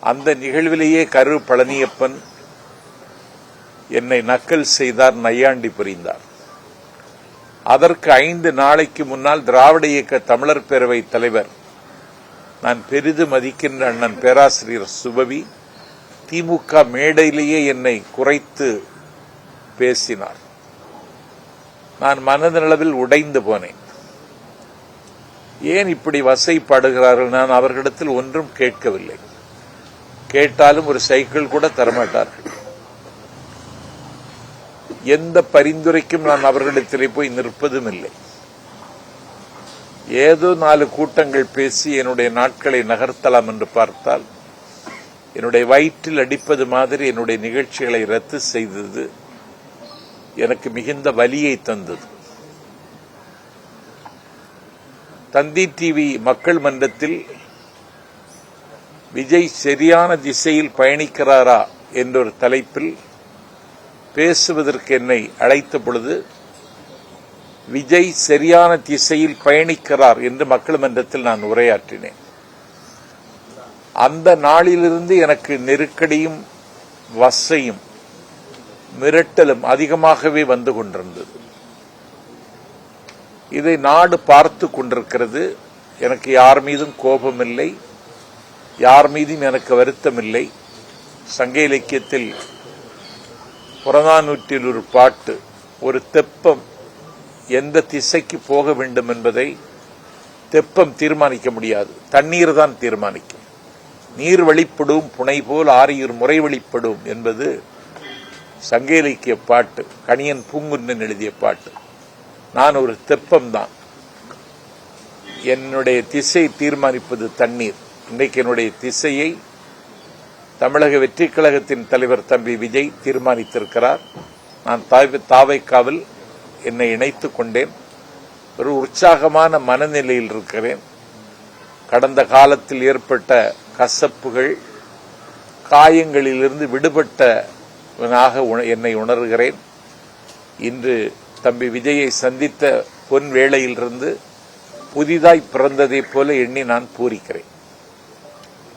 அந்த நிகழ்விலேயே கரு பழனியப்பன் என்னை நக்கல் செய்தார், நையாண்டி புரிந்தார். அதற்கு 5 நாளைக்கு முன்னால் திராவிட இயக்க தமிழர் பேரவை தலைவர், நான் பெரிதும் மதிக்கின்ற அண்ணன் பேராசிரியர் சுபவி, திமுக மேடையிலேயே என்னை குறைத்து பேசினார். நான் மனதளவில் உடைந்து போனேன். ஏன் இப்படி வசைப்படுகிறார்கள்? நான் அவர்களிடத்தில் ஒன்றும் கேட்கவில்லை. கேட்டாலும் ஒரு சைக்கிள் கூட தரமாட்டார்கள். எந்த பரிந்துரைக்கும் நான் அவர்களிடத்திலே போய் நிற்பதும் இல்லை. ஏதோ 4 கூட்டங்கள் பேசி என்னுடைய நாட்களை நகர்த்தலாம் என்று பார்த்தால் என்னுடைய வயிற்றில் அடிப்பது மாதிரி என்னுடைய நிகழ்ச்சிகளை ரத்து செய்தது எனக்கு மிகுந்த வலியை தந்தது. தந்தி டிவி மக்கள் மன்றத்தில் விஜய் சரியான திசையில் பயணிக்கிறாரா என்ற ஒரு தலைப்பில் பேசுவதற்கு என்னை அழைத்த பொழுது, விஜய் சரியான திசையில் பயணிக்கிறார் என்று மக்கள் மன்றத்தில் நான் உரையாற்றினேன். அந்த நாளிலிருந்து எனக்கு நெருக்கடியும் வசையும் மிரட்டலும் அதிகமாகவே வந்து கொண்டிருந்தது. இதை நாடு பார்த்து கொண்டிருக்கிறது. எனக்கு யார் மீதும் கோபம் இல்லை, யார் மீதும் எனக்கு வருத்தம் இல்லை. சங்க இலக்கியத்தில் புறநானூற்றில் ஒரு பாட்டு, ஒரு தெப்பம் எந்த திசைக்கு போக வேண்டும் என்பதை தெப்பம் தீர்மானிக்க முடியாது, தண்ணீர் தான் தீர்மானிக்கும். நீர் வழிப்படும் புனை போல் ஆரியூர் முறை வழிப்படும் என்பது சங்க இலக்கிய பாட்டு, கணியன் பூங்குன்றன் எழுதிய பாட்டு. நான் ஒரு தெப்பம் தான். என்னுடைய திசை தீர்மானிப்பது தண்ணீர். இன்றைக்கு என்னுடைய திசையை தமிழக வெற்றிக் கழகத்தின் தலைவர் தம்பி விஜய் தீர்மானித்திருக்கிறார். நான் தாவைக்காவில் என்னை இணைத்துக் கொண்டேன். ஒரு உற்சாகமான மனநிலையில் இருக்கிறேன். கடந்த காலத்தில் ஏற்பட்ட கசப்புகள், காயங்களிலிருந்து விடுபட்டவனாக என்னை உணர்கிறேன். இன்று தம்பி விஜயை சந்தித்த பொன் வேளையிலிருந்து புதிதாய் பிறந்ததைப் போல எண்ணி நான் பூரிக்கிறேன்.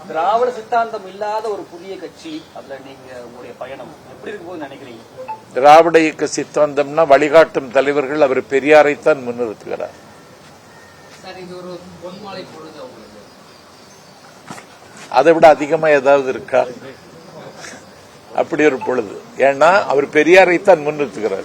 திராவிட சித்தாந்தம் இல்லாத ஒரு புதிய கட்சி, அதுல நீங்க உங்களுடைய பயணம் எப்படி இருக்கும் போது நினைக்கிறீங்க? திராவிட இயக்க சித்தாந்தம்னா வழிகாட்டும் தலைவர்கள் அவர் பெரியாரைத்தான் முன்னிறுத்துகிறார். அதை விட அதிகமா ஏதாவது இருக்கா? அப்படி ஒரு பொழுது. ஏன்னா அவர் பெரியாரைத்தான் முன்னிறுத்துகிறார்.